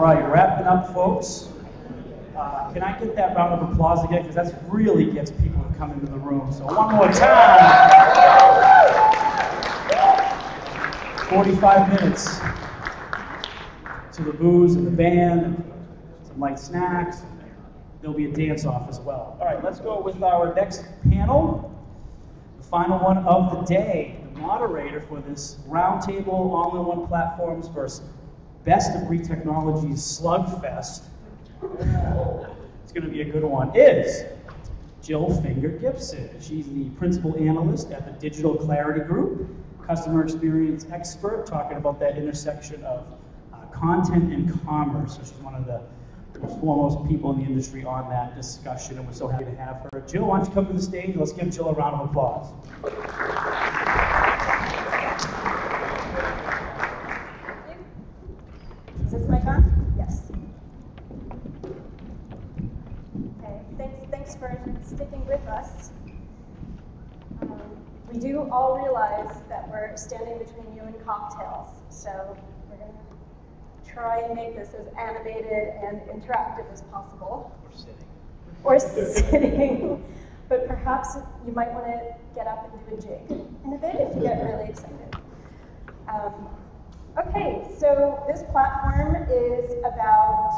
right, wrapping up, folks. Can I get that round of applause again? Because that really gets people to come into the room. So one more time. 45 minutes to the booze and the band, and some light snacks. There'll be a dance-off as well. All right, let's go with our next panel. The final one of the day. The moderator for this roundtable all-in-one platforms versus best-of-breed technologies slugfest. It's going to be a good one. Is Jill Finger-Gibson. She's the principal analyst at the Digital Clarity Group, customer experience expert, talking about that intersection of content and commerce. So she's one of the most foremost people in the industry on that discussion, and we're so happy to have her. Jill, why don't you come to the stage? Let's give Jill a round of applause. Is this mic on? Yes. Okay, thanks for sticking with us. We do all realize that we're standing between you and cocktails, so we're going to try and make this as animated and interactive as possible. Or sitting. But perhaps you might want to get up and do a jig in a bit if you get really excited. Okay, so this platform is about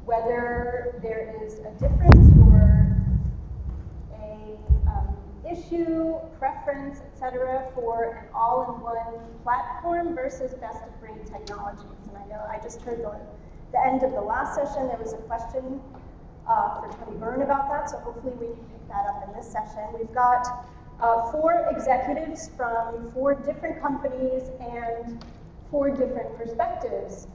whether there is a difference or a issue, preference, etc., for an all-in-one platform versus best-of-breed technologies. And I know I just heard the end of the last session. There was a question for Tony Byrne about that, so hopefully we can pick that up in this session. We've got 4 executives from 4 different companies and 4 different perspectives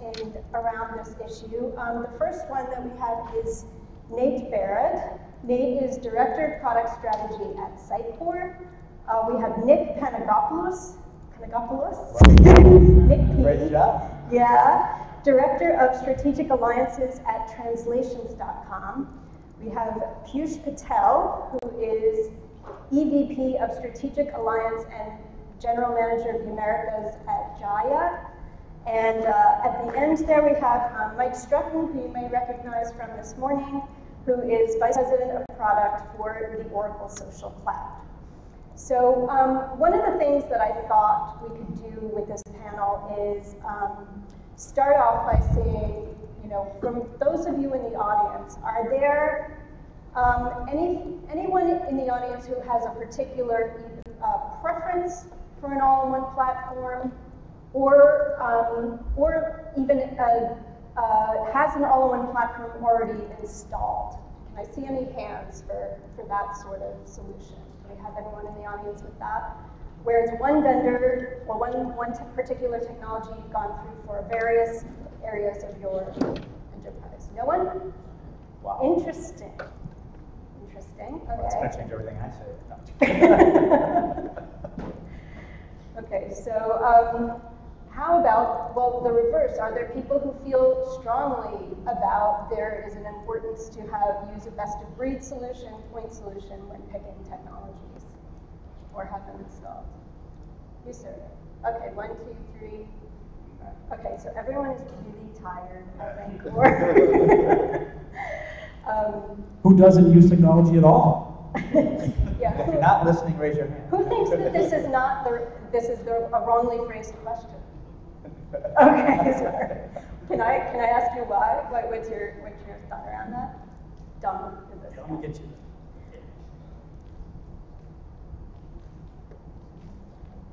around this issue. The first one that we have is Nate Barad. Nate is Director of Product Strategy at Sitecore. We have Nick Panagopoulos. Nick P. Great job. Yeah. Director of Strategic Alliances at Translations.com. We have Piyush Patel, who is EVP of Strategic Alliance and General Manager of the Americas at Jaya. And at the end there we have Mike Strutton, who you may recognize from this morning, who is Vice President of Product for the Oracle Social Cloud. So one of the things that I thought we could do with this panel is start off by saying, from those of you in the audience, are there anyone in the audience who has a particular preference for an all-in-one platform, or even has an all-in-one platform already installed? Can I see any hands for that sort of solution? Do we have anyone in the audience with that? Where it's one vendor or one particular technology you've gone through for various areas of your enterprise? No one? Wow. Interesting. Okay. Well, that's going to change everything I say. Okay, so how about, well, the reverse? Are there people who feel strongly about there is an importance to use a best-of-breed solution, point solution, when picking technologies, or have them installed? You, sir. Okay, 1, 2, 3. Okay, so everyone is really tired, I think. Who doesn't use technology at all? Yeah. If you're not listening, raise your hand. Who thinks that this is a wrongly phrased question? Okay, sorry. Can I ask you why? What's your thought around that? Don, is this? I'm gonna get you.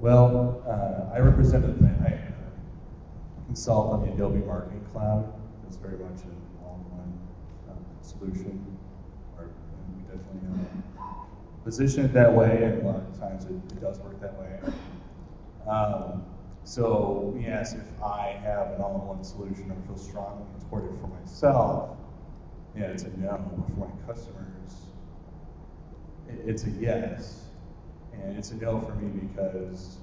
Well, I consult on the Adobe Marketing Cloud. It's very much an all-in-one solution. We definitely position it that way, and a lot of times it does work that way. So yes, if I have an all-in-one solution or feel strongly toward it for myself, yeah, it's a no. But for my customers, it's a yes. And it's a no for me because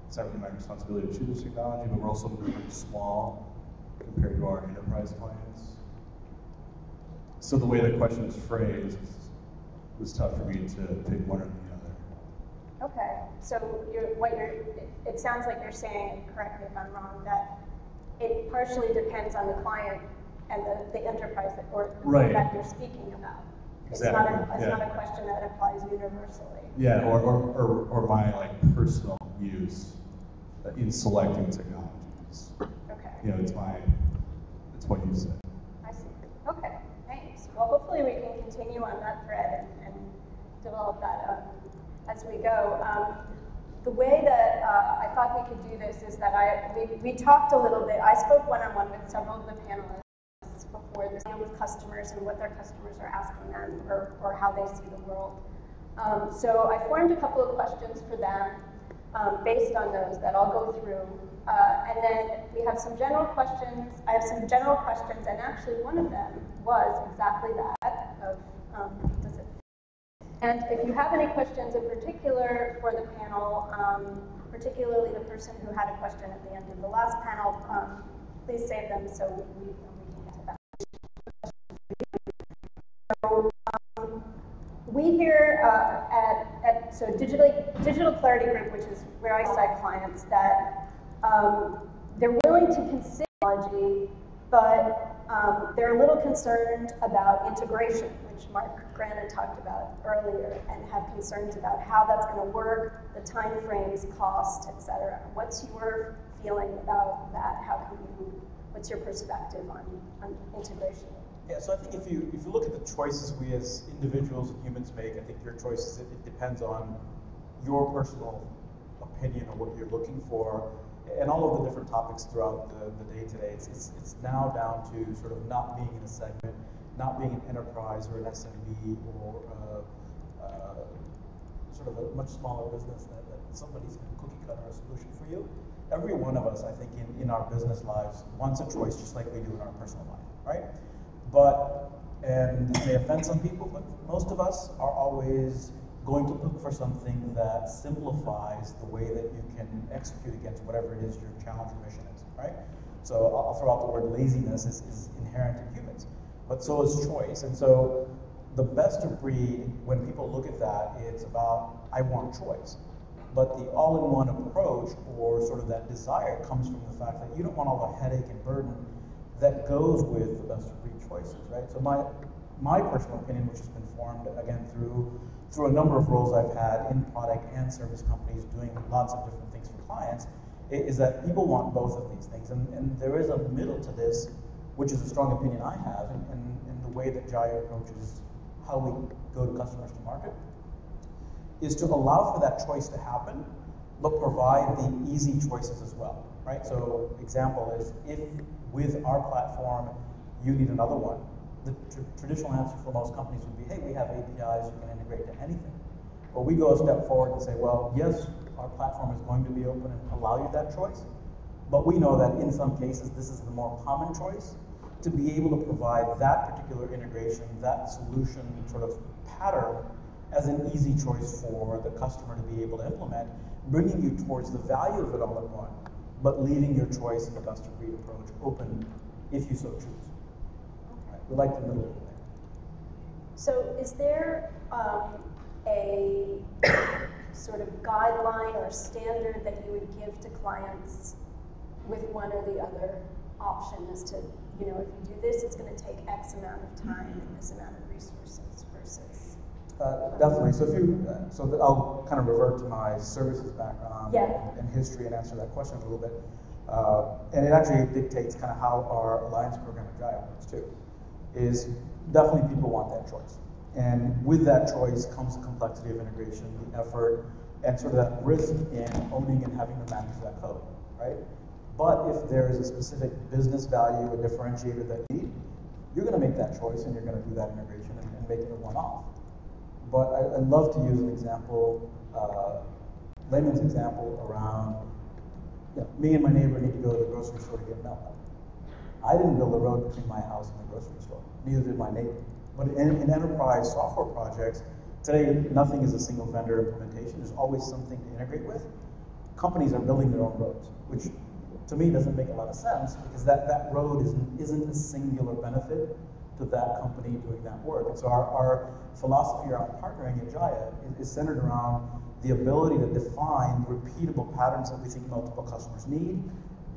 it's not really my responsibility to choose this technology, but we're also pretty small compared to our enterprise clients. So the way the question was phrased was tough for me to pick one or the other. Okay, so it sounds like you're saying, correct me if I'm wrong, that it partially depends on the client and the enterprise that, or Right. that you're speaking about. Exactly, It's yeah. not a question that applies universally. Yeah, or my like personal use in selecting technologies. Okay. You know, it's what you said. I see. Okay, thanks. Well, hopefully we can continue on that thread and develop that as we go. The way that I thought we could do this is that we talked a little bit. I spoke one-on-one with several of the panelists before this, with customers and what their customers are asking them, or how they see the world. So I formed a couple of questions for them based on those that I'll go through. And then we have some general questions. I have some general questions, and actually one of them was exactly that of does it. And if you have any questions in particular for the panel, particularly the person who had a question at the end of the last panel, please save them so we can get to that. So we here at Digital Clarity Group, which is where I cite clients, that they're willing to consider technology, but they're a little concerned about integration, which Mark Grannon talked about earlier, and have concerns about how that's going to work, the time frames, cost, etc. What's your feeling about that? What's your perspective on integration? Yeah, so I think if you look at the choices we as individuals and humans make, I think your choices, it depends on your personal opinion on what you're looking for, and all of the different topics throughout the day today. It's now down to sort of not being in a segment, not being an enterprise or an SMB or sort of a much smaller business that somebody's going to cookie cutter a solution for you. Every one of us, I think, in our business lives wants a choice, just like we do in our personal life, right? And this may offend some people, but most of us are always going to look for something that simplifies the way that you can execute against whatever it is your challenge or mission is, right? So I'll throw out the word laziness is inherent in humans, but so is choice. And so the best of breed, when people look at that, it's about, I want choice. But the all-in-one approach, or sort of that desire, comes from the fact that you don't want all the headache and burden that goes with the best of breed choices, right? So my personal opinion, which has been formed, again, through a number of roles I've had in product and service companies doing lots of different things for clients, is that people want both of these things. And there is a middle to this, which is a strong opinion I have, and the way that Jaya approaches how we go to customers to market, is to allow for that choice to happen, but provide the easy choices as well, right? So example is, if with our platform, you need another one, the traditional answer for most companies would be, hey, we have APIs, you can integrate to anything. But we go a step forward and say, well, yes, our platform is going to be open and allow you that choice, but we know that in some cases, this is the more common choice, to be able to provide that particular integration, that solution sort of pattern as an easy choice for the customer to be able to implement, bringing you towards the value of it all at one, but leaving your choice in the best of breed approach open if you so choose. Right. We like the middle of there. So is there a sort of guideline or standard that you would give to clients with one or the other option as to, if you do this, it's going to take X amount of time and this amount of resources versus? Definitely. So I'll kind of revert to my services background Yeah. and history and answer that question a little bit. And it actually dictates kind of how our alliance program at Jaya works too. Is definitely people want that choice. And with that choice comes the complexity of integration, the effort, and sort of that risk in owning and having to manage that code, right? But if there is a specific business value, a differentiator that you need, you're going to make that choice and you're going to do that integration and make it a one-off. But I'd love to use an example, layman's example around, me and my neighbor need to go to the grocery store to get milk. I didn't build a road between my house and the grocery store, neither did my neighbor. But in enterprise software projects, today nothing is a single vendor implementation. There's always something to integrate with. Companies are building their own roads, which to me doesn't make a lot of sense, because that road isn't a singular benefit to that company doing that work. And so our philosophy around partnering at Jaya is centered around the ability to define repeatable patterns that we think multiple customers need,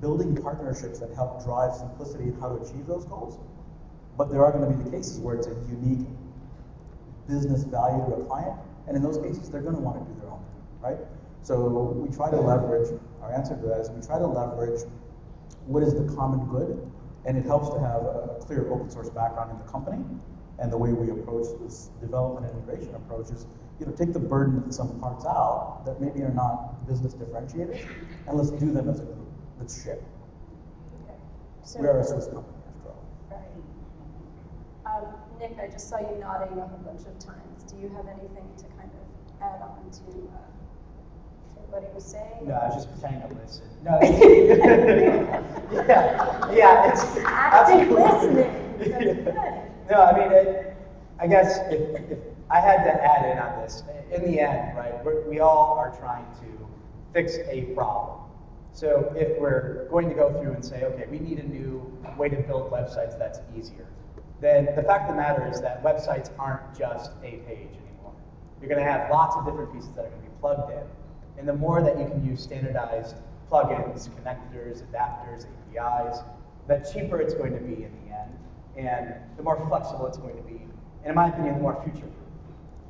building partnerships that help drive simplicity in how to achieve those goals. But there are going to be the cases where it's a unique business value to a client, and in those cases, they're going to want to do their own thing, right? So we try to leverage, our answer to that is we try to leverage what is the common good, and it helps to have a clear open source background in the company, and the way we approach this development and integration approach is, take the burden of some parts out that maybe are not business differentiators, and let's do them as a group. Let's share. Okay. So, We are a Swiss company, after all. right. Nick, I just saw you nodding a whole bunch of times. Do you have anything to kind of add on to what he was saying? No, I was just pretending to listen. No, it's, yeah, it's Active absolutely. listening. That's good. No, I mean, I guess if I had to add in on this, in the end, right, we all are trying to fix a problem. So if we're going to go through and say, okay, we need a new way to build websites that's easier, then the fact of the matter is that websites aren't just a page anymore. You're going to have lots of different pieces that are going to be plugged in. And the more that you can use standardized plugins, connectors, adapters, APIs, the cheaper it's going to be in the end, and the more flexible it's going to be, and in my opinion, the more future-proof.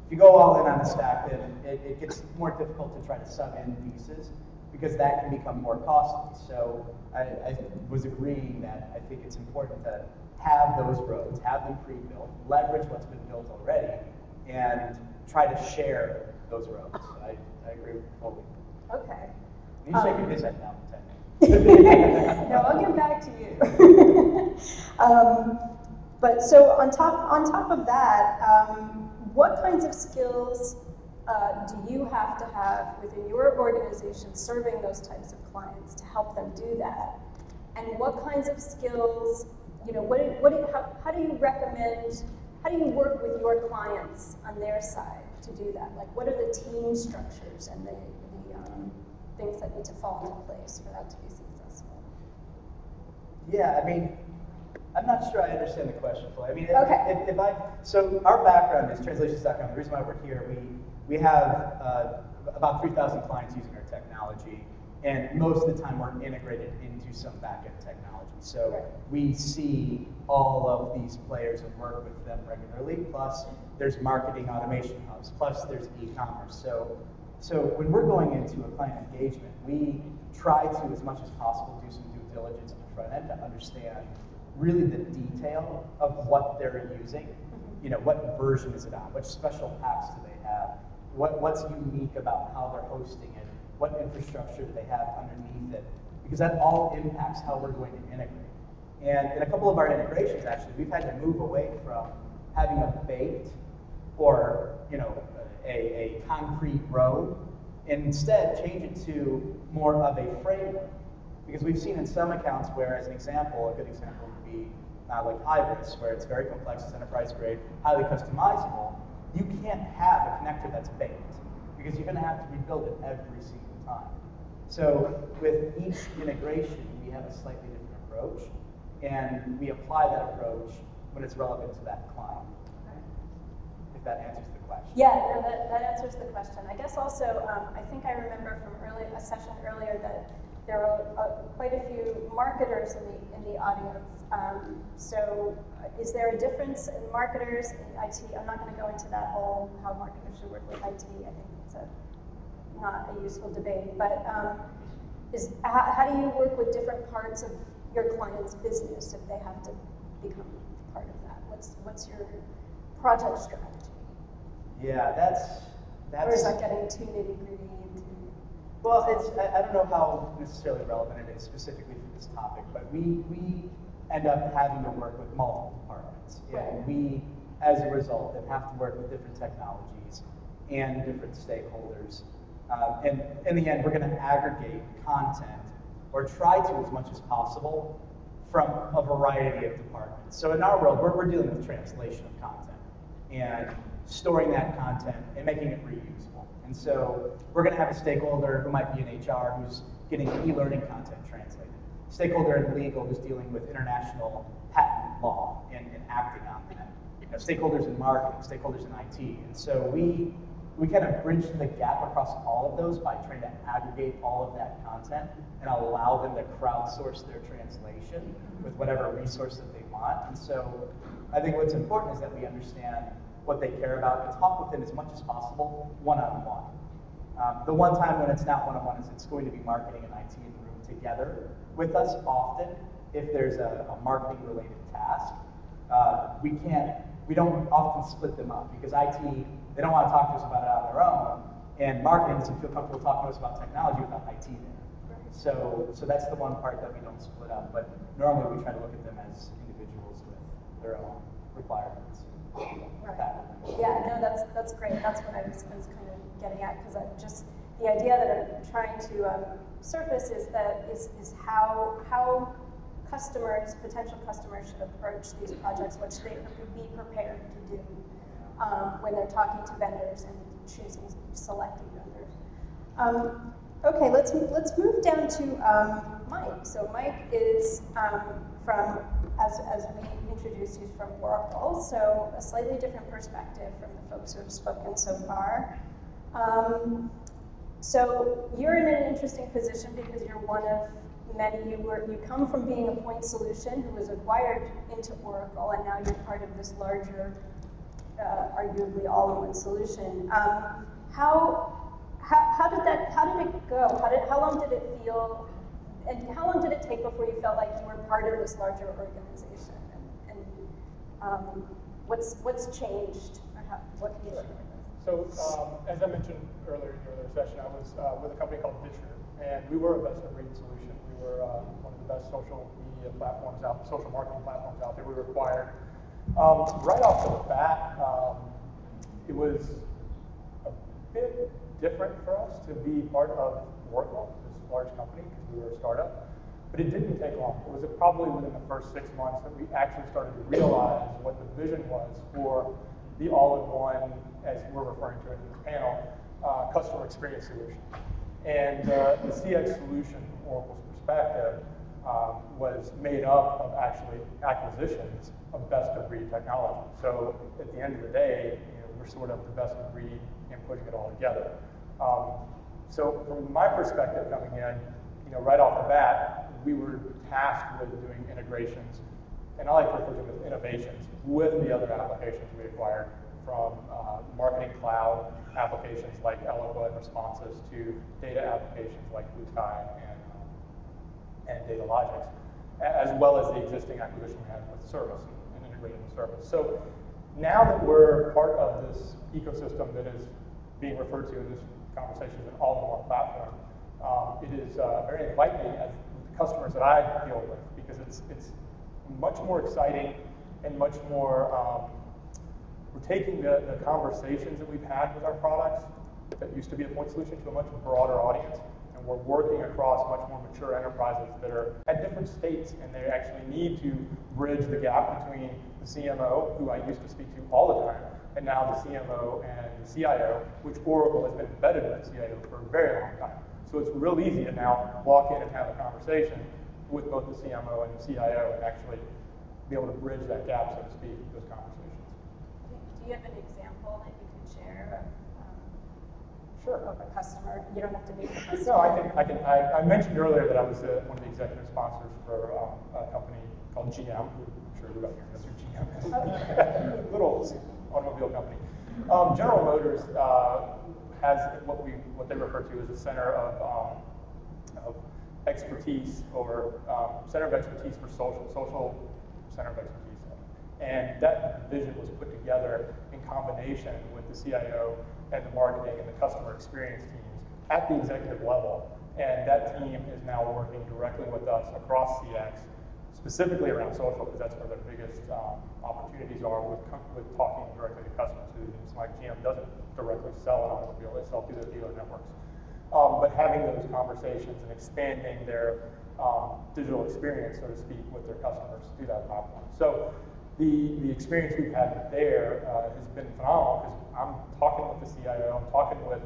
If you go all in on a stack, then it gets more difficult to try to sub in pieces, because that can become more costly. So I was agreeing that I think it's important to have those roads, have them pre-built, leverage what's been built already, and try to share those roads. I agree with you totally. Okay. You shaking his head now, No, I'll get back to you. But so on top of that, what kinds of skills do you have to have within your organization serving those types of clients to help them do that? And what kinds of skills, how do you recommend, how do you work with your clients on their side to do that? Like, what are the team structures and the things that need to fall into place for that to be successful? Yeah, I mean, I'm not sure I understand the question fully. I mean, Okay. So our background is translations.com. The reason why we're here, we have about 3,000 clients using our technology, and most of the time we're integrated into some back-end technology. So Right. we see all of these players and work with them regularly, plus there's marketing automation hubs, plus there's e-commerce. So when we're going into a client engagement, we try to, as much as possible, do some due diligence on the front end to understand really the detail of what they're using. What version is it on? Which special packs do they have? What's unique about how they're hosting it? What infrastructure do they have underneath it? Because that all impacts how we're going to integrate. And in a couple of our integrations, actually, we've had to move away from having a baked or a concrete road, and instead change it to more of a framework. Because we've seen in some accounts where, as an example, a good example would be like Iris, where it's very complex, it's enterprise grade, highly customizable. You can't have a connector that's baked, because you're going to have to rebuild it every single time. So with each integration, we have a slightly different approach, and we apply that approach when it's relevant to that client. If that answers the question. Yeah, no, that answers the question. I guess also, I think I remember from a session earlier that there were quite a few marketers in the audience. So is there a difference in marketers in IT? I'm not going to go into that whole how marketers should work with IT. I think it's not a useful debate. But how do you work with different parts of your client's business if they have to become part of that? What's your project strategy? Yeah, that's. Or is that getting too nitty-gritty into? Well, I don't know how necessarily relevant it is specifically for this topic, but we end up having to work with multiple departments. Right. And we, as a result, then have to work with different technologies and different stakeholders. And in the end, we're going to aggregate content, or try to as much as possible, from a variety of departments. So in our world, we're dealing with translation of content and storing that content and making it reusable. And so we're going to have a stakeholder who might be in HR who's getting e-learning content translated. Stakeholder in legal who's dealing with international patent law and acting on that. Stakeholders in marketing, stakeholders in IT. And so we we kind of bridge the gap across all of those by trying to aggregate all of that content and allow them to crowdsource their translation with whatever resource that they want. And so I think what's important is that we understand what they care about and talk with them as much as possible one-on-one. The one time when it's not one-on-one is it's going to be marketing and IT in the room together with us often. If there's a marketing-related task, we don't often split them up because IT, they don't want to talk to us about it on their own, and marketing doesn't feel comfortable talking to us about technology without IT there. So that's the one part that we don't split up, but normally we try to look at them as individuals with their own requirements. Right. Yeah, no, that's great. That's what I was kind of getting at, because I'm just, the idea that I'm trying to surface is how customers, potential customers, should approach these projects, which they could be prepared to do when they're talking to vendors and selecting vendors. Okay, let's move down to Mike. So Mike is from, as we introduced, he's from Oracle, so a slightly different perspective from the folks who have spoken so far. So you're in an interesting position because you're one of many. You come from being a point solution who was acquired into Oracle, and now you're part of this larger, arguably all-in-one solution. How did it go? How long did it feel, and how long did it take before you felt like you were part of this larger organization? And what's changed? Or what can you share with us? So, as I mentioned earlier in the earlier session, I was with a company called Fisher, and we were a best-of-breed solution. We were one of the best social media platforms out, social marketing platforms out there. We were acquired. Right off the bat, it was a bit different for us to be part of Oracle, this large company, because we were a startup. But it didn't take long. It was probably within the first 6 months that we actually started to realize what the vision was for the all-in-one, as we're referring to it in this panel, customer experience solution. And the CX solution from Oracle's perspective was made up of actually acquisitions of best-of-breed technology. So at the end of the day, we're sort of the best-of-breed in putting it all together. So from my perspective coming in, right off the bat, we were tasked with doing integrations, and I like to refer to them as innovations, with the other applications we acquired, from marketing cloud applications like Eloqua and Responses to data applications like BlueSky and DataLogix, as well as the existing acquisition we had with Service and integrating the Service. So now that we're part of this ecosystem that is being referred to in this conversation as an all-in-one platform, it is very enlightening as the customers that I deal with, because it's much more exciting and much more, we're taking the conversations that we've had with our products that used to be a point solution to a much broader audience, and we're working across much more mature enterprises that are at different states, and they actually need to bridge the gap between the CMO, who I used to speak to all the time, and now the CMO and the CIO, which Oracle has been embedded with the CIO for a very long time. So it's real easy to now walk in and have a conversation with both the CMO and the CIO and actually be able to bridge that gap, so to speak, those conversations. Do you have an example that you could share Sure. of a customer? You don't have to name the customer. No, I can. I mentioned earlier that I was one of the executive sponsors for a company called GM, who I'm sure everybody here knows who GM is. Little automobile company. General Motors has what they refer to as a center of expertise, or center of expertise for social center of expertise. And that vision was put together in combination with the CIO and the marketing and the customer experience teams at the executive level. And that team is now working directly with us across CX, specifically around social, because that's where the biggest opportunities are with talking directly to customers. It's like GM doesn't directly sell an automobile, they sell through their dealer networks. But having those conversations and expanding their digital experience, so to speak, with their customers through that platform. So the experience we've had there has been phenomenal, because I'm talking with the CIO, I'm talking with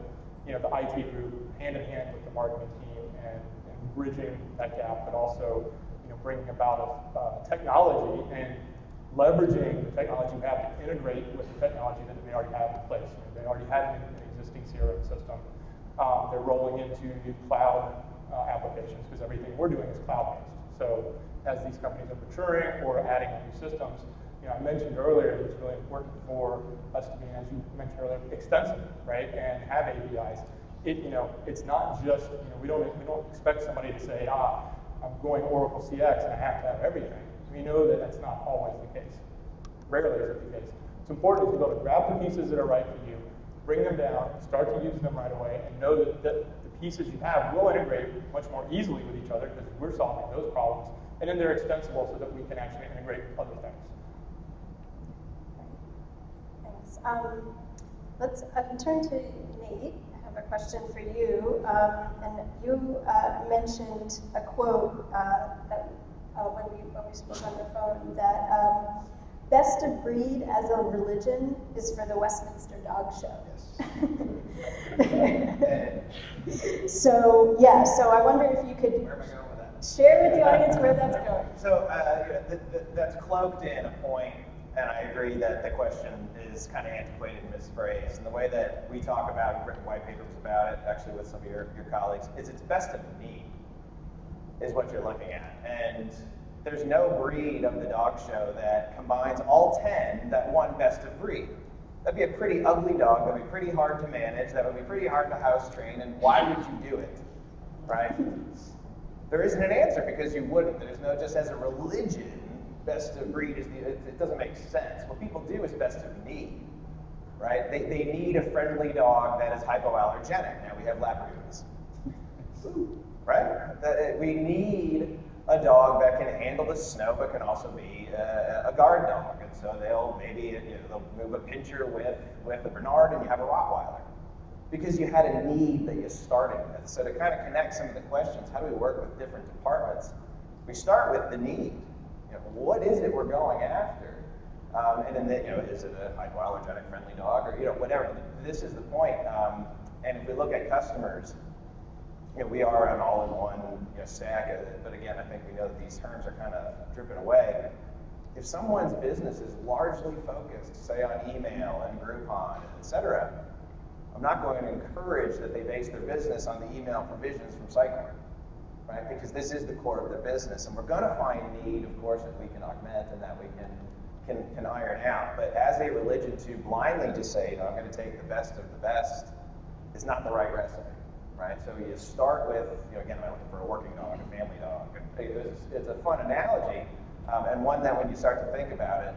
the IT group, hand in hand with the marketing team, and bridging that gap, but also bringing about technology and leveraging the technology we have to integrate with the technology that they already have in place. They already had an existing CRM system. They're rolling into cloud applications because everything we're doing is cloud-based. So as these companies are maturing or adding new systems, I mentioned earlier that it's really important for us to be, as you mentioned earlier, extensive, right, and have APIs. It's not just, we don't expect somebody to say, I'm going Oracle CX and I have to have everything. We know that that's not always the case. Rarely is it the case. It's important to be able to grab the pieces that are right for you, bring them down, start to use them right away, and know that the pieces you have will integrate much more easily with each other because we're solving those problems, and then they're extensible so that we can actually integrate other things. Thanks. Let's turn to Nate. I have a question for you. And you mentioned a quote that when we spoke on the phone that best of breed as a religion is for the Westminster Dog Show. Yes. So I wonder if you could share with the audience where that's going. So that's cloaked in a point, and I agree that the question is kind of antiquated and misphrased. And the way that we talk about, written white papers about it, actually with some of your colleagues, is it's best of need, is what you're looking at. And there's no breed of the dog show that combines all 10 that won best of breed. That'd be a pretty ugly dog, that'd be pretty hard to manage, that would be pretty hard to house train, and why would you do it, right? There isn't an answer because you wouldn't. There's no, just as a religion, best of breed it doesn't make sense. What people do is best of need, right? They need a friendly dog that is hypoallergenic. Now we have Labradoodles, right? We need a dog that can handle the snow but can also be a guard dog. And so they'll move a pincher with a Bernard and you have a Rottweiler. Because you had a need that you started with. So to kind of connect some of the questions, how do we work with different departments? We start with the need. What is it we're going after? And then, is it a hypoallergenic friendly dog or, whatever. This is the point. And if we look at customers, we are an all-in-one stack. But again, I think we know that these terms are kind of dripping away. If someone's business is largely focused, say, on email and Groupon, et cetera, I'm not going to encourage that they base their business on the email provisions from SiteGuard, right? Because this is the core of their business, and we're going to find need, of course, that we can augment and that we can iron out. But as a religion, to blindly just say, I'm going to take the best of the best, is not the right recipe, right? So you start with, again, I'm looking for a working dog, a family dog. It's a fun analogy, and one that when you start to think about it,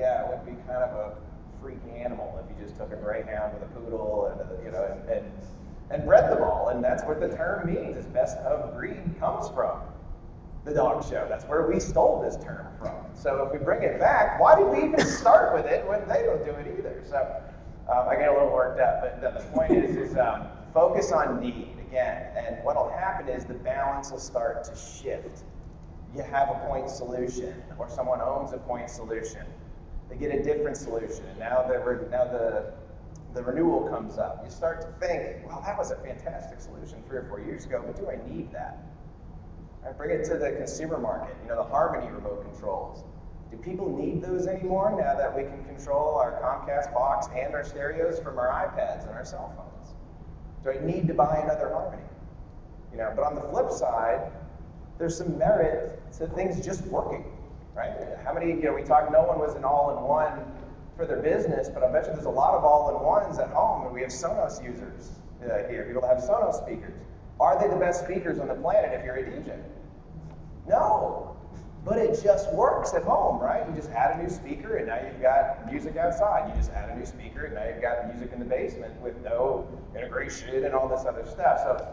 it would be kind of a freaky animal if you just took a greyhound with a poodle and bred them all, and that's what the term means. Is best of breed comes from the dog show. That's where we stole this term from. So if we bring it back, why did we even start with it when they don't do it either? So I get a little worked up, but the point is focus on need again, and what'll happen is the balance will start to shift. You have a point solution, or someone owns a point solution. They get a different solution, and now the renewal comes up. You start to think, well, that was a fantastic solution 3 or 4 years ago, but do I need that? Right, bring it to the consumer market, the Harmony remote controls. Do people need those anymore now that we can control our Comcast box and our stereos from our iPads and our cell phones? Do I need to buy another Harmony? But on the flip side, there's some merit to things just working. Right? How many, we talked, no one was an all-in-one for their business, but I bet you there's a lot of all-in-ones at home, and we have Sonos users here. People have Sonos speakers. Are they the best speakers on the planet if you're a DJ? No, but it just works at home, right? You just add a new speaker, and now you've got music outside. You just add a new speaker, and now you've got music in the basement with no integration and all this other stuff. So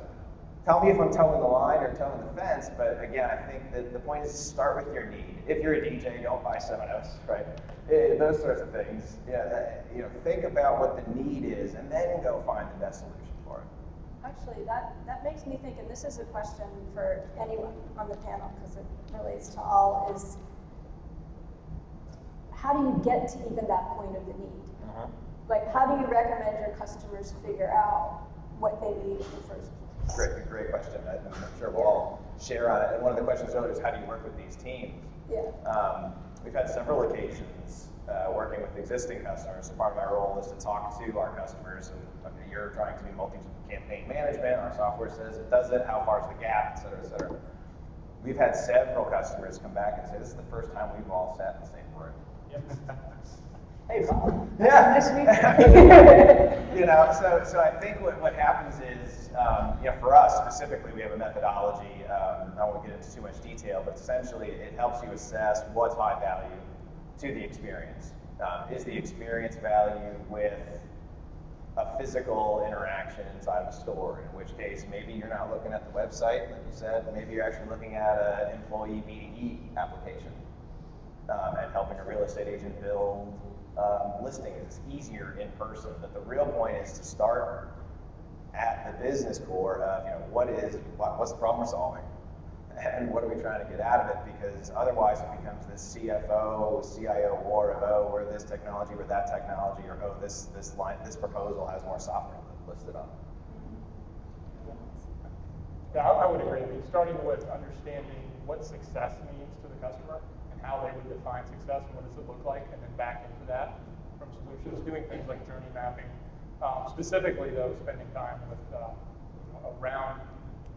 tell me if I'm towing the line or towing the fence, but again, I think that the point is to start with your need. If you're a DJ, don't buy Sonos, right? Those sorts of things. Think about what the need is, and then go find the best solution for it. Actually, that makes me think, and this is a question for anyone on the panel because it relates to all, is how do you get to even that point of the need? Like, how do you recommend your customers figure out what they need in the first place? Great question. I'm sure we'll all share on it. And one of the questions earlier is how do you work with these teams? Yeah. we've had several occasions working with existing customers. So part of my role is to talk to our customers, and okay, you're trying to do multi-campaign management. Our software says it does it. How far is the gap, et cetera, et cetera. We've had several customers come back and say, this is the first time we've all sat in the same room. Hey, Bob. Yeah. Nice to meet you. You know, so I think what happens is, you know, for us specifically, we have a methodology. I won't get into too much detail, but essentially it helps you assess what's high value to the experience. Is the experience value with a physical interaction inside of a store, in which case maybe you're not looking at the website, like you said, maybe you're actually looking at an employee BDE application and helping a real estate agent build listings. It's easier in person, but the real point is to start at the business core of, you know, what's the problem we're solving, and what are we trying to get out of it? Because otherwise it becomes this CFO, CIO war of, oh, we're this technology, we're that technology, or oh, this proposal has more software listed on it. Yeah, I would agree. I mean, starting with understanding what success means to the customer and how they would define success and what does it look like, and then back into that from solutions, doing things like journey mapping. Specifically, though, spending time with around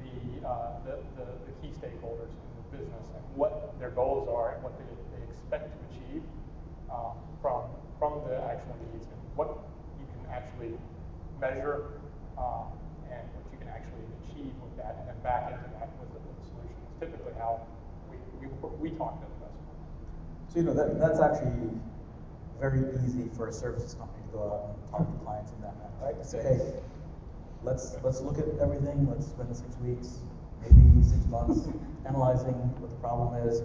the key stakeholders in the business and what their goals are and what they expect to achieve from the actual needs and what you can actually measure and what you can actually achieve with that, and then back into that with the solution. It's typically how we talk to the customer. So, you know, that's actually very easy for a services company to go out and talk to clients in that manner, right? To say, hey, let's look at everything, let's spend 6 weeks, maybe 6 months analyzing what the problem is,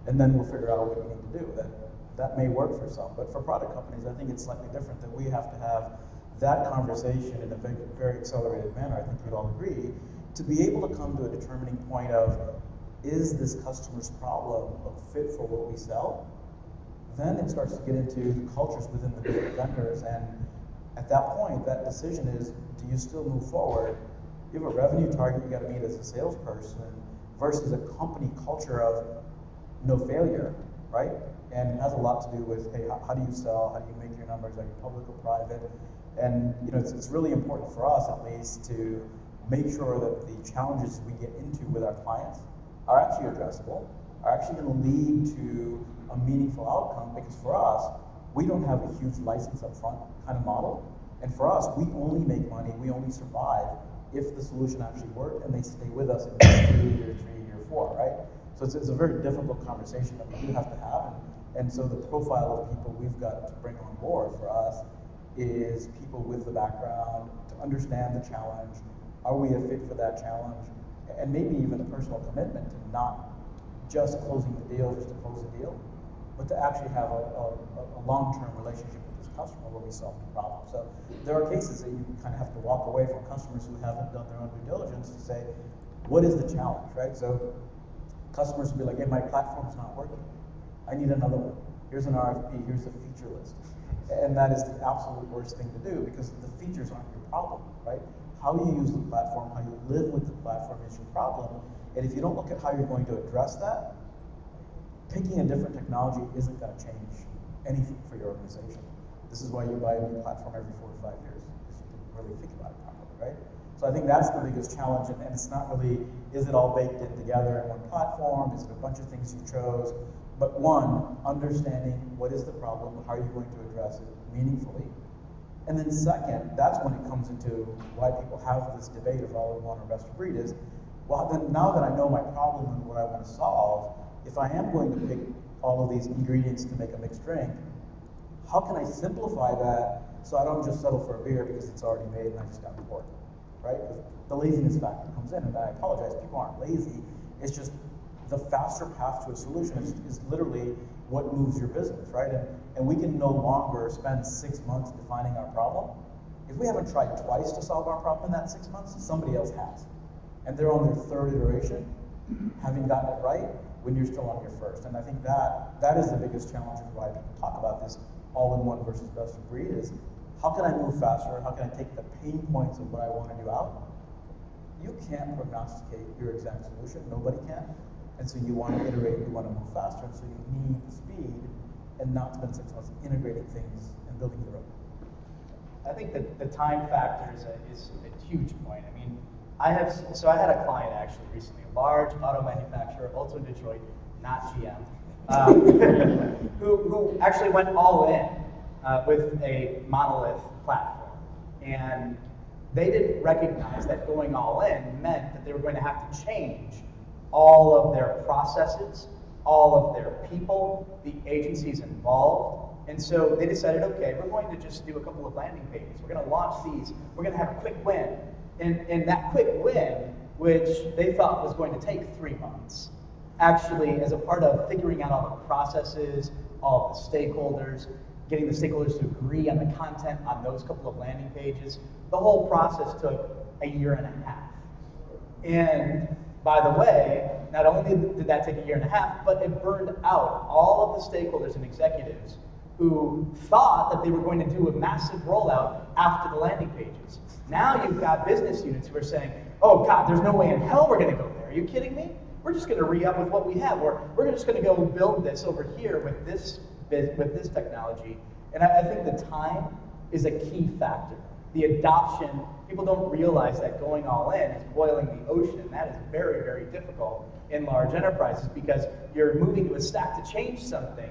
and then we'll figure out what we need to do. That may work for some, but for product companies, I think it's slightly different, that we have to have that conversation in a very accelerated manner. I think you'd all agree, to be able to come to a determining point of, is this customer's problem a fit for what we sell? Then it starts to get into the cultures within the different vendors, and at that point, that decision is, do you still move forward? You have a revenue target you got to meet as a salesperson versus a company culture of no failure, right? And it has a lot to do with, hey, how do you sell? How do you make your numbers? Are you public or private? And you know, it's really important for us, at least, to make sure that the challenges we get into with our clients are actually addressable, are actually going to lead to a meaningful outcome, because for us, we don't have a huge license up front kind of model. And for us, we only make money, we only survive if the solution actually worked and they stay with us in 2 year, 3 year, 4, right? So it's a very difficult conversation that we do have to have. And so the profile of people we've got to bring on board for us is people with the background to understand the challenge. Are we a fit for that challenge? And maybe even a personal commitment to not just closing the deal just to close the deal, but to actually have a long-term relationship with this customer where we solve the problem. So there are cases that you kind of have to walk away from customers who haven't done their own due diligence to say, what is the challenge, right? So customers will be like, hey, my platform's not working. I need another one. Here's an RFP, here's a feature list. And that is the absolute worst thing to do, because the features aren't your problem, right? How you use the platform, how you live with the platform is your problem. And if you don't look at how you're going to address that, picking a different technology isn't going to change anything for your organization. This is why you buy a new platform every 4 to 5 years, because you didn't really think about it properly, right? So I think that's the biggest challenge, and it's not really, is it all baked in together in one platform? Is it a bunch of things you chose? But one, understanding what is the problem, how are you going to address it meaningfully? And then second, that's when it comes into why people have this debate of all-in-one or best of breed is, well, then now that I know my problem and what I want to solve, if I am going to pick all of these ingredients to make a mixed drink, how can I simplify that so I don't just settle for a beer because it's already made and I just got poured, right? The laziness factor comes in, and I apologize, people aren't lazy. It's just the faster path to a solution is literally what moves your business, right? And we can no longer spend 6 months defining our problem. If we haven't tried twice to solve our problem in that 6 months, somebody else has. And they're on their third iteration, having gotten it right, when you're still on your first. And I think that is the biggest challenge of why people talk about this all-in-one versus best of breed is, how can I move faster? How can I take the pain points of what I want to do out? You can't prognosticate your exact solution. Nobody can. And so you want to iterate, you want to move faster, and so you need the speed and not spend 6 months integrating things and building the road. I think that the time factor is a huge point. I mean, I had a client actually recently, a large auto manufacturer, also in Detroit, not GM, who actually went all in with a monolith platform. And they didn't recognize that going all in meant that they were going to have to change all of their processes, all of their people, the agencies involved. And so they decided, okay, we're going to just do a couple of landing pages. We're going to launch these. We're going to have a quick win. And that quick win, which they thought was going to take 3 months, actually, as a part of figuring out all the processes, all the stakeholders, getting the stakeholders to agree on the content on those couple of landing pages, the whole process took 1.5 years. And by the way, not only did that take 1.5 years, but it burned out all of the stakeholders and executives who thought that they were going to do a massive rollout after the landing pages. Now you've got business units who are saying, oh God, there's no way in hell we're going to go there. Are you kidding me? We're just going to re-up with what we have, or we're just going to go build this over here with this technology. And I think the time is a key factor. The adoption, people don't realize that going all in is boiling the ocean, and that is very, very difficult in large enterprises because you're moving to a stack to change something.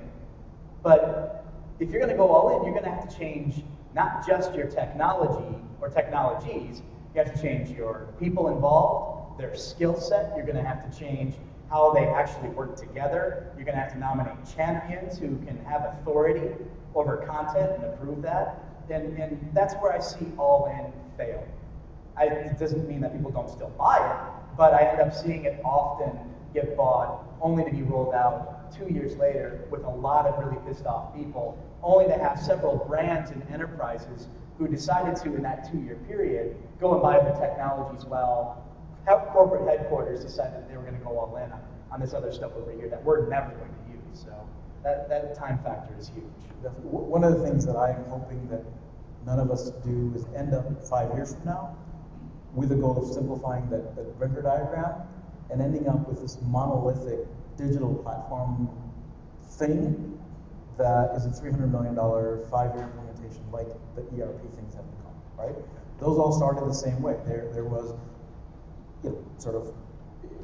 But if you're going to go all in, you're going to have to change not just your technology or technologies, you have to change your people involved, their skill set, you're going to have to change how they actually work together, you're going to have to nominate champions who can have authority over content and approve that, and that's where I see all in fail. It doesn't mean that people don't still buy it, but I end up seeing it often get bought only to be rolled out 2 years later with a lot of really pissed off people, only to have several brands and enterprises who decided to, in that 2-year period, go and buy other technologies while corporate headquarters decided that they were going to go all in on this other stuff over here that we're never going to use. So that time factor is huge. One of the things that I'm hoping that none of us do is end up 5 years from now with the goal of simplifying that Venn diagram and ending up with this monolithic digital platform thing that is a $300 million 5-year implementation like the ERP things have become, right? Those all started the same way. There was sort of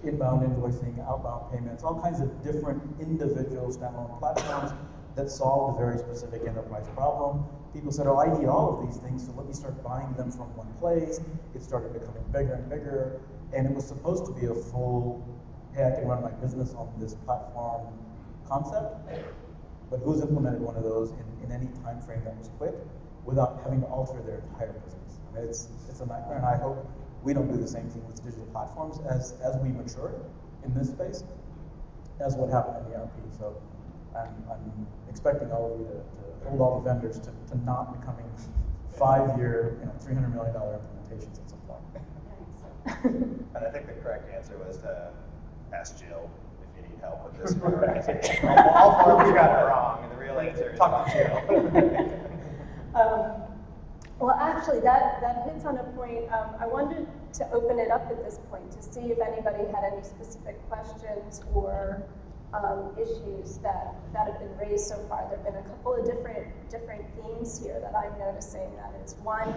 inbound invoicing, outbound payments, all kinds of different individual standalone platforms that solved a very specific enterprise problem. People said, oh, I need all of these things, so let me start buying them from one place. It started becoming bigger and bigger, and it was supposed to be a full, hey, I can run my business on this platform concept, but who's implemented one of those in any time frame that was quick without having to alter their entire business? I mean, it's a nightmare, and I hope we don't do the same thing with digital platforms as we mature in this space as what happened in ERP. So I'm expecting all of you to hold all the vendors to not becoming 5-year, $300 million implementations at some point. And I think the correct answer was to ask Jill if you need help with this. All 4 of you got it wrong, and the real answer is talk to Jill. Well, actually, that hits on a point. I wanted to open it up at this point to see if anybody had any specific questions or issues that have been raised so far. There have been a couple of different themes here that I'm noticing. That is one,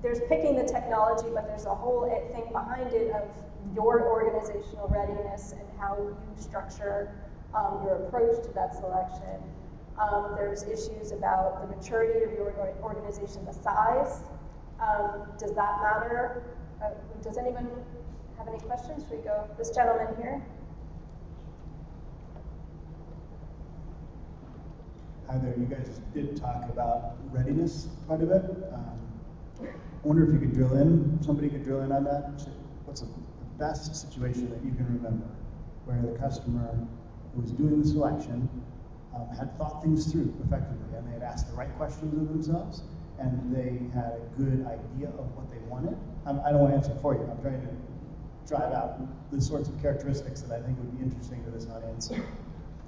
there's picking the technology, but there's a whole thing behind it of your organizational readiness and how you structure your approach to that selection. There's issues about the maturity of your organization, the size. Does that matter? Does anyone have any questions? Should we go? This gentleman here. Hi there. You guys did talk about readiness quite a bit. I wonder if you could drill in. Somebody could drill in on that. What's the best situation that you can remember where the customer who was doing the selection had thought things through effectively, and they had asked the right questions of themselves, and they had a good idea of what they wanted? I don't want to answer for you. I'm trying to drive out the sorts of characteristics that I think would be interesting to this audience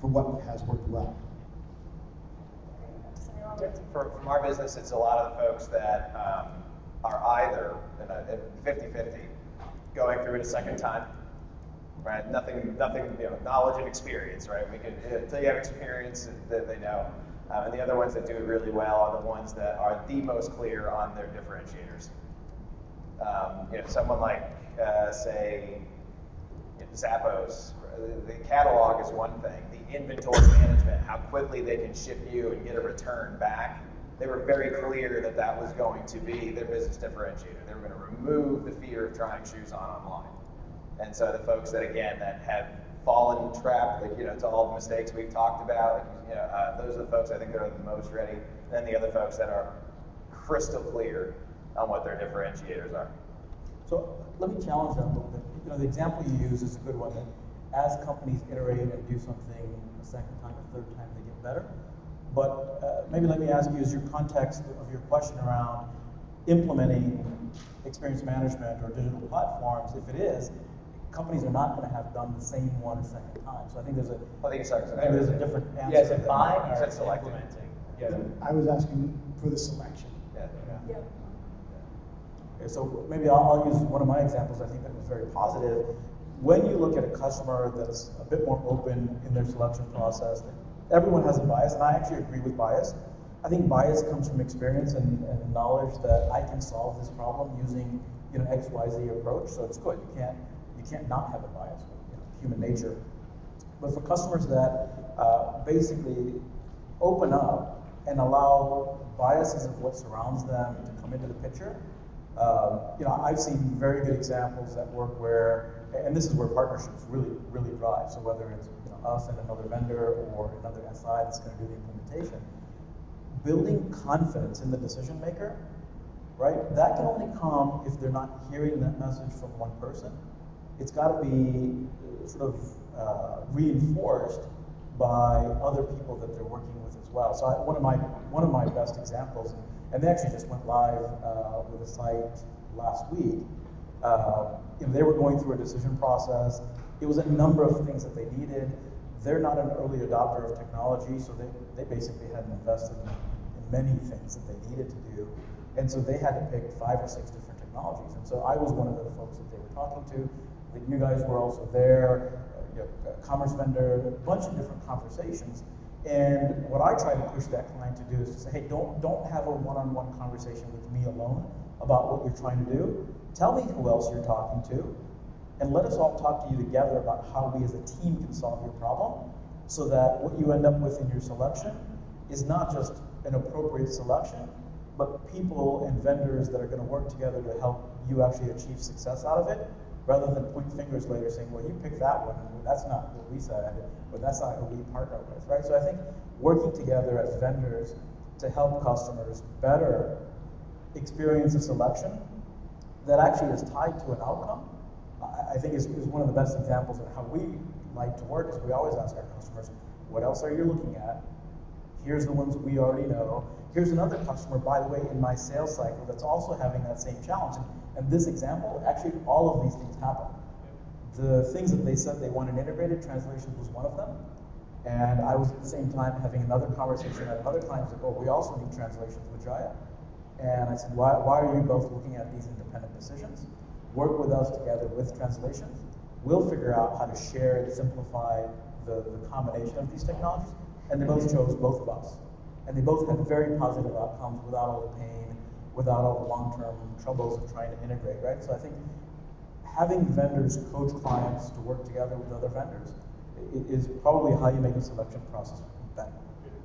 for what has worked well. From our business, it's a lot of the folks that are either 50-50, going through it a second time, right? Nothing, knowledge and experience, right? We can, until you have experience that they know. And the other ones that do it really well are the ones that are the most clear on their differentiators. Someone like, say, Zappos, the catalog is one thing. The inventory management, how quickly they can ship you and get a return back, they were very clear that that was going to be their business differentiator. They were going to remove the fear of trying shoes on online. And so the folks that, again, that have fallen trapped, to all the mistakes we've talked about, those are the folks I think that are the most ready. And then the other folks that are crystal clear on what their differentiators are. So let me challenge that a little bit. The example you use is a good one, that as companies iterate and do something a second time, a third time, they get better. But maybe let me ask you, is your context of your question around implementing experience management or digital platforms? If it is, companies are not going to have done the same one a second time. So I think there's a different answer. Yeah, is it buying or Is it selecting? implementing? I was asking for the selection. Yeah. Okay, so maybe I'll use one of my examples. I think that was very positive. When you look at a customer that's a bit more open in their selection process, everyone has a bias, and I actually agree with bias. I think bias comes from experience and knowledge that I can solve this problem using XYZ approach. So it's good. You can't not have a bias. Human nature. But for customers that basically open up and allow biases of what surrounds them to come into the picture, I've seen very good examples that work where, and this is where partnerships really drive. So whether it's us and another vendor or another SI that's going to do the implementation, building confidence in the decision maker, right? That can only come if they're not hearing that message from one person. It's got to be sort of reinforced by other people that they're working with as well. So one of my best examples, and they actually just went live with a site last week. They were going through a decision process. It was a number of things that they needed. They're not an early adopter of technology, so they basically hadn't invested in many things that they needed to do. And so they had to pick 5 or 6 different technologies. And so I was one of the folks that they were talking to. I think you guys were also there, a commerce vendor, a bunch of different conversations. And what I try to push that client to do is to say, hey, don't have a one-on-one conversation with me alone about what you're trying to do. Tell me who else you're talking to, and let us all talk to you together about how we as a team can solve your problem, so that what you end up with in your selection is not just an appropriate selection, but people and vendors that are going to work together to help you actually achieve success out of it, rather than point fingers later saying, well, you picked that one, that's not what we said, but that's not who we partner with, right? So I think working together as vendors to help customers better experience a selection that actually is tied to an outcome, I think is one of the best examples of how we like to work, is we always ask our customers, what else are you looking at? Here's the ones we already know. Here's another customer, by the way, in my sales cycle that's also having that same challenge. And this example, actually all of these things happen. The things that they said they wanted integrated, translation was one of them. And I was at the same time having another conversation at another client, like, oh, we also need translations with Jaya. And I said, why are you both looking at these independent decisions? Work with us together with translations. We'll figure out how to share and simplify the combination of these technologies. And they both chose both of us. And they both had very positive outcomes without all the pain, without all the long-term troubles of trying to integrate, right? So I think having vendors coach clients to work together with other vendors is probably how you make a selection process better.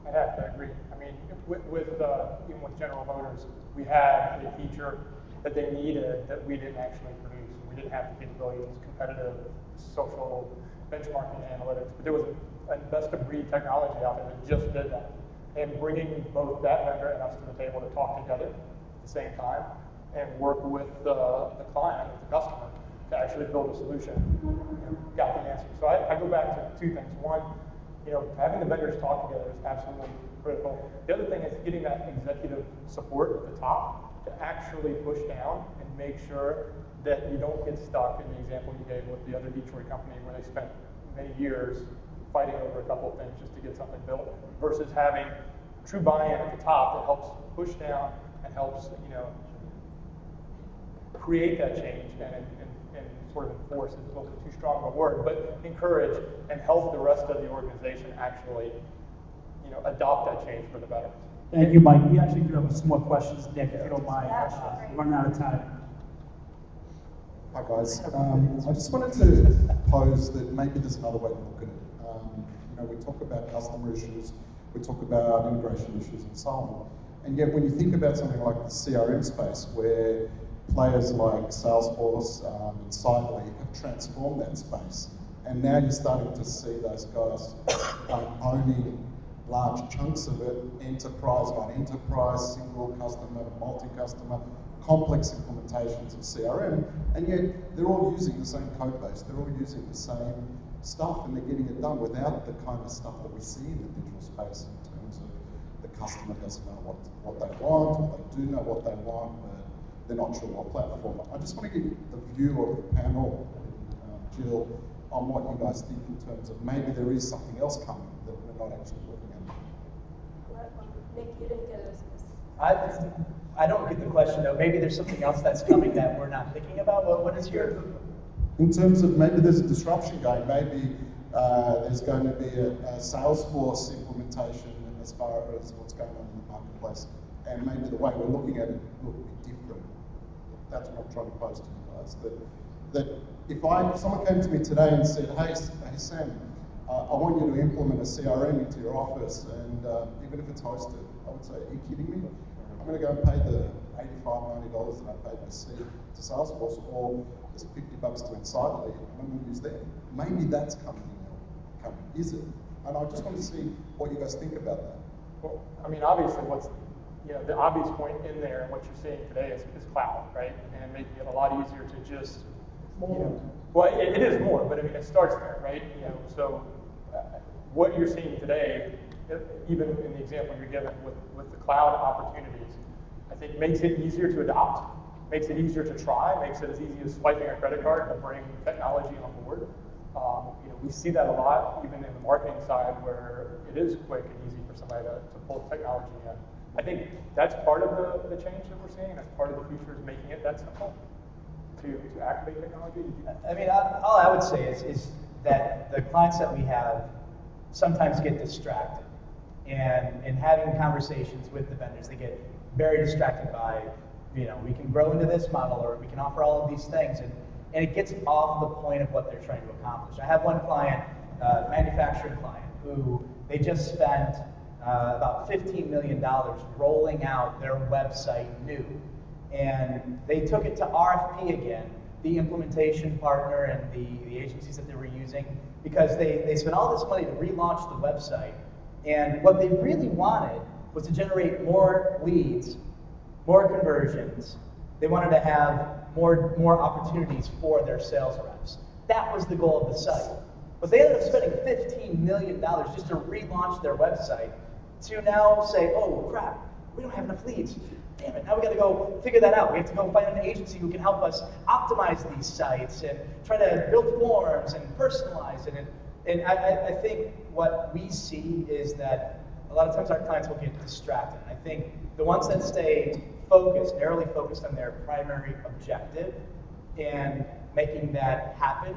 I have to agree. I mean, even with General Motors, we had a feature that they needed that we didn't actually produce. We didn't have the capability of competitive social benchmarking analytics, but there was a best-of-breed technology out there that just did that. And bringing both that vendor and us to the table to talk together at the same time and work with the client, with the customer, to actually build a solution, got the answer. So I go back to 2 things. One, having the vendors talk together is absolutely critical. The other thing is getting that executive support at the top to actually push down and make sure that you don't get stuck in the example you gave with the other Detroit company where they spent many years fighting over a couple of things just to get something built, versus having true buy-in at the top that helps push down and helps create that change and sort of enforce is a little bit too strong of a word, but encourage and help the rest of the organization actually, adopt that change for the better. And we actually do have some more questions, Nick, if you don't mind. We're running out of time. Hi guys. I just wanted to pose that maybe there's another way to look at it. We talk about customer issues, we talk about integration issues and so on. And yet when you think about something like the CRM space, where players like Salesforce and Sitely have transformed that space, and now you're starting to see those guys owning large chunks of it, enterprise on enterprise, single customer, multi-customer, complex implementations of CRM, and yet they're all using the same code base, they're all using the same stuff, and they're getting it done without the kind of stuff that we see in the digital space in terms of the customer doesn't know what they want, or they do know what they want, but they're not sure what platform. I just want to get the view of the panel, Jill, on what you guys think in terms of maybe there is something else coming that we're not actually looking at. Nick, you didn't get it. I don't get the question though. Maybe there's something else that's coming that we're not thinking about. What is your... In terms of maybe there's a disruption going, maybe there's going to be a Salesforce implementation as far as what's going on in the marketplace, and maybe the way we're looking at it will be different. That's what I'm trying to pose to you guys. That if someone came to me today and said, hey Sam, I want you to implement a CRM into your office, and even if it's hosted, I would say, are you kidding me? I'm going to go and pay the $85, $90 that I paid to see to Salesforce, or there's $50 to Insightly, and I'm going to use that. Maybe that's coming, is it? And I just want to see what you guys think about that. Well, I mean, obviously, the obvious point in there, and what you're seeing today is cloud, right? And making it a lot easier to just, well, it is more, but I mean, it starts there, right? So what you're seeing today, even in the example you're given with the cloud opportunities, I think makes it easier to adopt, makes it easier to try, makes it as easy as swiping a credit card and bringing technology on board. We see that a lot, even in the marketing side, where it is quick and easy for somebody to pull technology in. I think that's part of the change that we're seeing. That's part of the future, is making it that simple to activate technology. I mean, all I would say is that the clients that we have sometimes get distracted. And in having conversations with the vendors, they get very distracted by, we can grow into this model, or we can offer all of these things. And it gets off the point of what they're trying to accomplish. I have one client, manufacturing client, who they just spent about $15 million rolling out their website new. And they took it to RFP again, the implementation partner and the agencies that they were using, because they spent all this money to relaunch the website. And what they really wanted was to generate more leads, more conversions. They wanted to have more opportunities for their sales reps. That was the goal of the site. But they ended up spending $15 million just to relaunch their website, to now say, oh crap, we don't have enough leads. Damn it, now we got to go figure that out. We have to go find an agency who can help us optimize these sites and try to build forms and personalize it. And I think what we see is that a lot of times our clients will get distracted. And I think the ones that stay focused, narrowly focused on their primary objective and making that happen,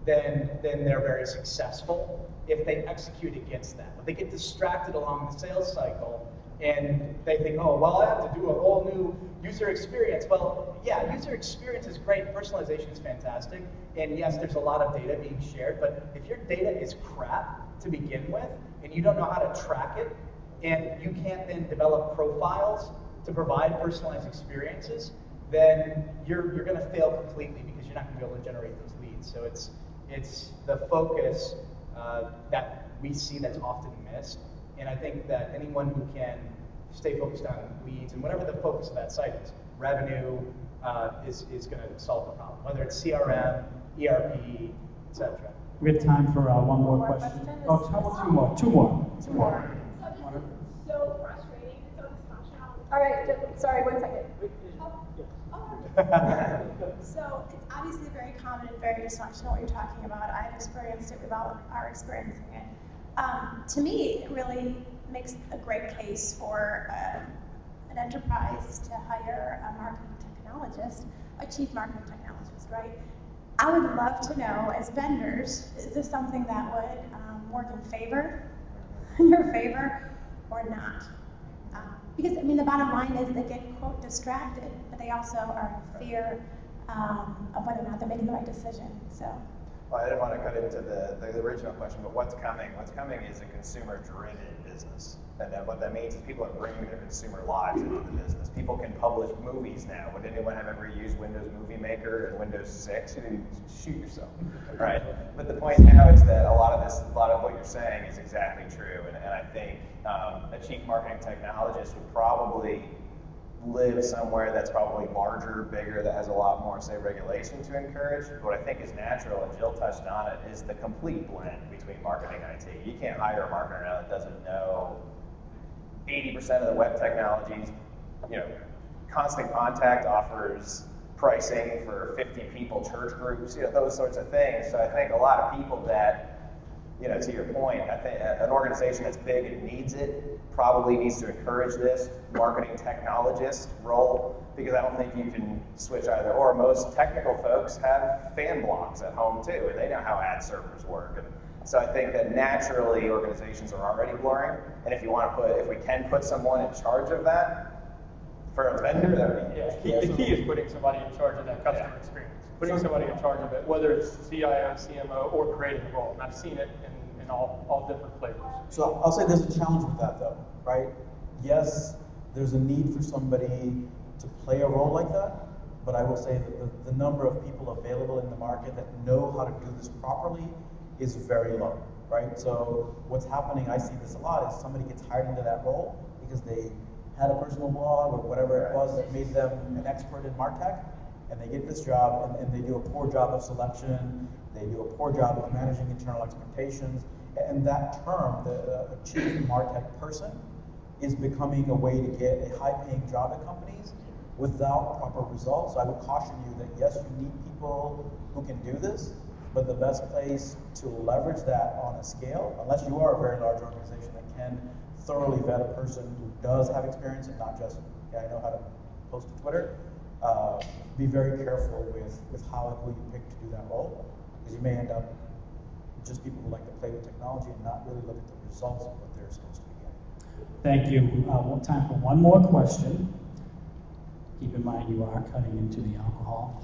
then they're very successful if they execute against that. But they get distracted along the sales cycle and they think, oh, well, I have to do a whole new user experience. Well, yeah, user experience is great. Personalization is fantastic. And yes, there's a lot of data being shared. But if your data is crap to begin with and you don't know how to track it, and you can't then develop profiles to provide personalized experiences, then you're going to fail completely, because you're not going to be able to generate those leads. So it's the focus that we see that's often missed. And I think that anyone who can stay focused on leads, and whatever the focus of that site is, revenue is going to solve the problem, whether it's CRM, ERP, etc. We have time for one more question. Oh, two more. So frustrating, so dysfunctional. All right, sorry, 1 second. So it's obviously very common and very dysfunctional what you're talking about. I've experienced it, we all are experiencing it. To me, it really makes a great case for an enterprise to hire a marketing technologist, a chief marketing technologist, right? I would love to know, as vendors, is this something that would work in your favor, or not? Because, I mean, the bottom line is they get, quote, distracted, but they also are in fear of whether or not they're making the right decision, so. Well, I didn't want to cut into the original question, but what's coming? What's coming is a consumer-driven business. And then what that means is people are bringing their consumer lives into the business. People can publish movies now. Would anyone have ever used Windows Movie Maker and Windows 6? You shoot yourself, right? But the point now is that a lot of what you're saying is exactly true. And I think a chief marketing technologist would probably live somewhere that's probably larger, bigger, that has a lot more, say, regulation to encourage. What I think is natural, and Jill touched on it, is the complete blend between marketing and IT. You can't hire a marketer now that doesn't know 80% of the web technologies. Constant Contact offers pricing for 50 people, church groups, those sorts of things. So I think a lot of people that, to your point, I think an organization that's big and needs it probably needs to encourage this marketing technologist role, because I don't think you can switch either or. Most technical folks have fan blocks at home too, and they know how ad servers work. And so I think that naturally organizations are already blurring, and if we can put someone in charge of that, for a vendor, that would be the key is putting somebody in charge of that customer experience. Putting somebody in charge of it, whether it's CIO, CMO, or creating a role. And I've seen it in all different flavors. So I'll say there's a challenge with that though, right? Yes, there's a need for somebody to play a role like that, but I will say that the number of people available in the market that know how to do this properly is very low, right? So what's happening, I see this a lot, is somebody gets hired into that role because they had a personal blog or whatever it was that made them an expert in MarTech, and they get this job and they do a poor job of selection, they do a poor job of managing internal expectations, and that term, the chief MarTech person, is becoming a way to get a high-paying job at companies without proper results. So I would caution you that yes, you need people who can do this, but the best place to leverage that on a scale, unless you are a very large organization that can thoroughly vet a person who does have experience and not just, I know how to post to Twitter, be very careful with how and who you pick to do that role, because you may end up just people who like to play with technology and not really look at the results of what they're supposed to be getting. Thank you. Time for one more question. Keep in mind you are cutting into the alcohol.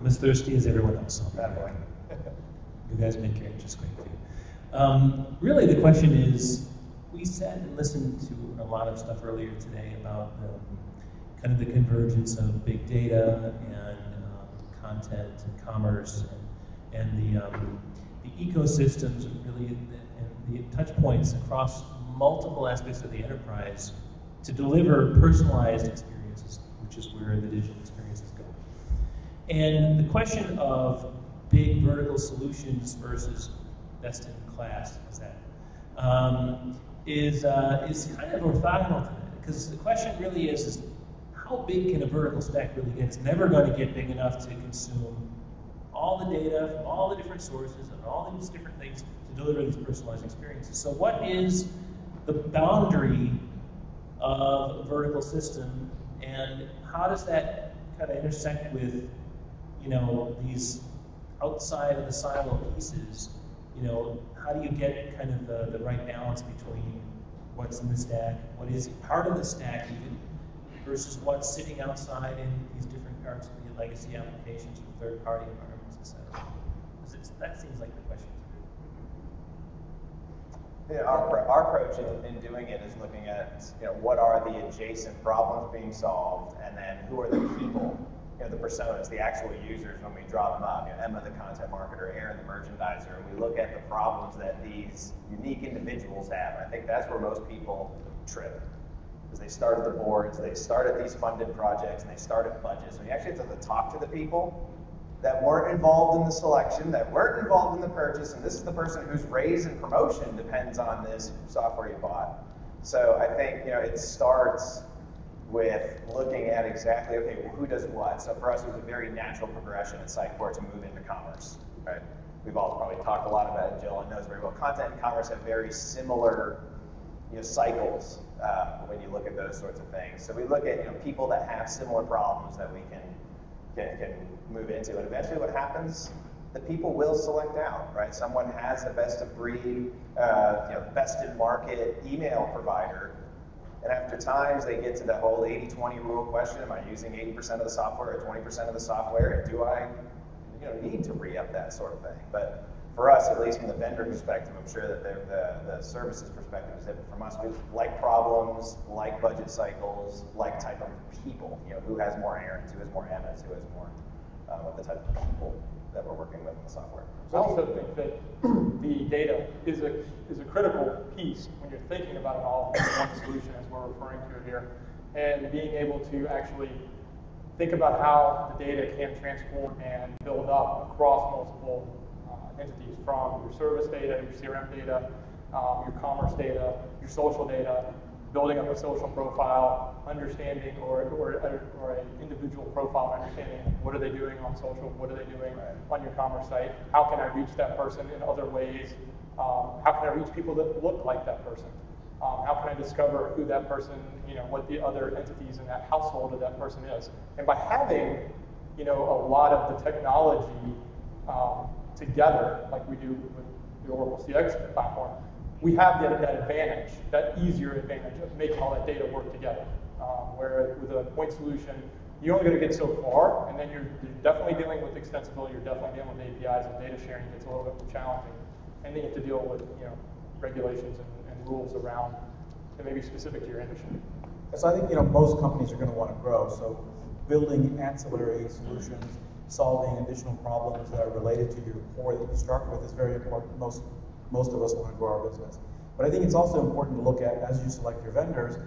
I'm as thirsty as everyone else. You guys make it just great too. Really, the question is, we sat and listened to a lot of stuff earlier today about kind of the convergence of big data and content and commerce and the ecosystems and really the touch points across multiple aspects of the enterprise to deliver personalized experiences, which is where the digital experiences go. And the question of big vertical solutions versus best in class is kind of orthogonal to that, because the question really is how big can a vertical stack really get? It's never going to get big enough to consume all the data from all the different sources and all these different things to deliver these personalized experiences. So what is the boundary of a vertical system, and how does that kind of intersect with, these outside of the silo pieces? How do you get kind of the right balance between what's in the stack, what is part of the stack even, versus what's sitting outside in these different parts of the legacy applications or third-party environments, etc. That seems like the question. Our approach in doing it is looking at what are the adjacent problems being solved, and then who are the people, the personas, the actual users when we draw them up. Emma, the content marketer, Aaron, the merchandiser, and we look at the problems that these unique individuals have. And I think that's where most people trip, because they start at the boards, they start at these funded projects, and they start at budgets. So you actually have to talk to the people that weren't involved in the selection, that weren't involved in the purchase, and this is the person whose raise and promotion depends on this software you bought. So I think it starts with looking at exactly, okay, well, who does what? So for us, it was a very natural progression at Sitecore to move into commerce, right? We've all probably talked a lot about it. Jill knows very well. Content and commerce have very similar cycles when you look at those sorts of things. So we look at people that have similar problems that we can can move into. And eventually what happens, the people will select out, right? Someone has a best of breed, best in market email provider. And after times they get to the whole 80-20 rule question, am I using 80% of the software or 20% of the software? And do I need to re-up that sort of thing? But for us, at least from the vendor perspective, I'm sure that the services perspective is that from us, we like problems, like budget cycles, like type of people. Who has more Aarons, who has more Emmas, who has more what the type of people that we're working with in the software. I also think that the data is a critical piece when you're thinking about an all-in-one solution, as we're referring to it here, and being able to actually think about how the data can transform and build up across multiple entities, from your service data, your CRM data, your commerce data, your social data, building up a social profile, understanding, or an individual profile, understanding what are they doing on social, what are they doing on your commerce site, how can I reach that person in other ways, how can I reach people that look like that person, how can I discover who that person, what the other entities in that household of that person is. And by having, a lot of the technology together, like we do with the Oracle CX platform, we have that advantage, that easier advantage of making all that data work together. Where with a point solution, you're only going to get so far, and then you're definitely dealing with extensibility, you're definitely dealing with APIs, and data sharing gets a little bit more challenging. And then you have to deal with regulations and rules around that may be specific to your industry. So I think most companies are going to want to grow. So building ancillary solutions, solving additional problems that are related to your core that you start with is very important. Most of us want to grow our business. But I think it's also important to look at, as you select your vendors,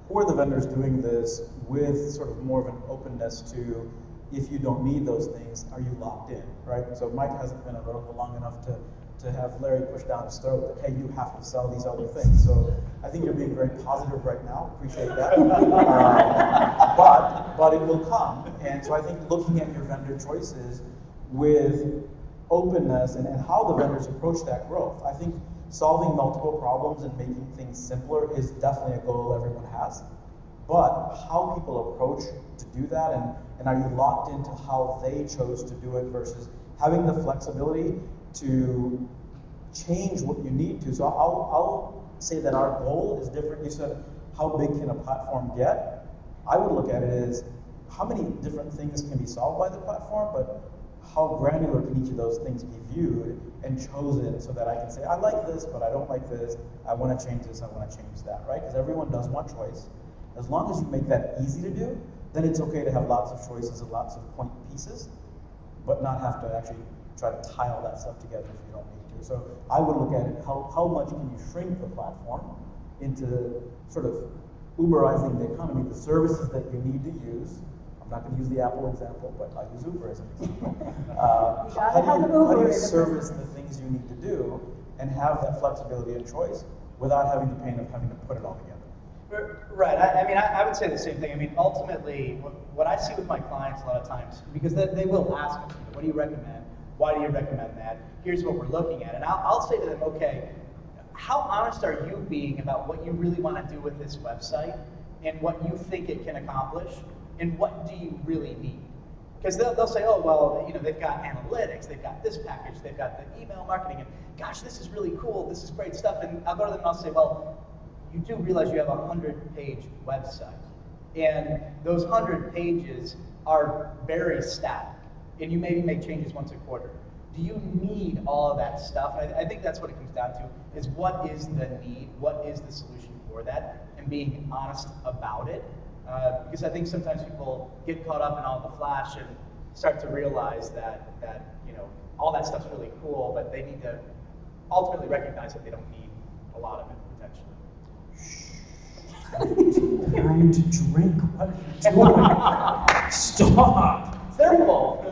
who are the vendors doing this with sort of more of an openness to, if you don't need those things, are you locked in, right? So Mike hasn't been at Oracle long enough to have Larry push down his throat that, hey, you have to sell these other things. So I think you're being very positive right now. Appreciate that. But it will come. And so I think looking at your vendor choices with openness and how the vendors approach that growth. I think solving multiple problems and making things simpler is definitely a goal everyone has. But how people approach to do that, and are you locked into how they chose to do it versus having the flexibility to change what you need to. So I'll say that our goal is different. You said, how big can a platform get? I would look at it as how many different things can be solved by the platform, but how granular can each of those things be viewed and chosen so that I can say, I like this, but I don't like this. I want to change this, I want to change that, right? Because everyone does want choice. As long as you make that easy to do, then it's okay to have lots of choices and lots of point pieces, but not have to actually try to tie all that stuff together if you don't need to. So I would look at it, how much can you shrink the platform into sort of Uberizing the economy, the services that you need to use. I'm not going to use the Apple example, but I'll use Uber as an example. How do you service the things you need to do and have that flexibility and choice without having the pain of having to put it all together? Right. I would say the same thing. I mean, ultimately, what I see with my clients a lot of times, because they will ask me, what do you recommend? Why do you recommend that? Here's what we're looking at. And I'll say to them, okay, how honest are you being about what you really want to do with this website and what you think it can accomplish? And what do you really need? Because they'll say, oh, well, they've got analytics, they've got this package, they've got the email marketing, and gosh, this is really cool, this is great stuff. And I'll go to them and I'll say, well, you do realize you have a 100-page website. And those 100 pages are very static. And you maybe make changes once a quarter. Do you need all of that stuff? And I think that's what it comes down to, is what is the need, what is the solution for that, and being honest about it. Because I think sometimes people get caught up in all the flash and start to realize that all that stuff's really cool, but they need to ultimately recognize that they don't need a lot of it potentially. Time to drink. What are you doing? Stop. It's their fault.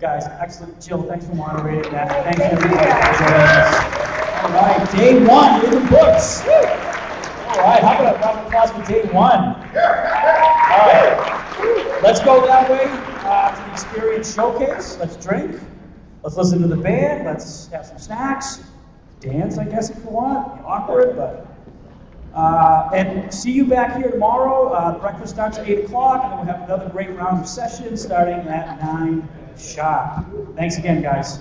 Guys, excellent. Jill, thanks for moderating that. Thank you everybody for joining us. All right, day one in the books. All right, how about a round of applause for day one? All right, let's go that way to the experience showcase. Let's drink. Let's listen to the band. Let's have some snacks. Dance, I guess, if you want. Be awkward, but And see you back here tomorrow. Breakfast starts at 8 o'clock, and then we'll have another great round of sessions starting at 9 sharp. Thanks again, guys.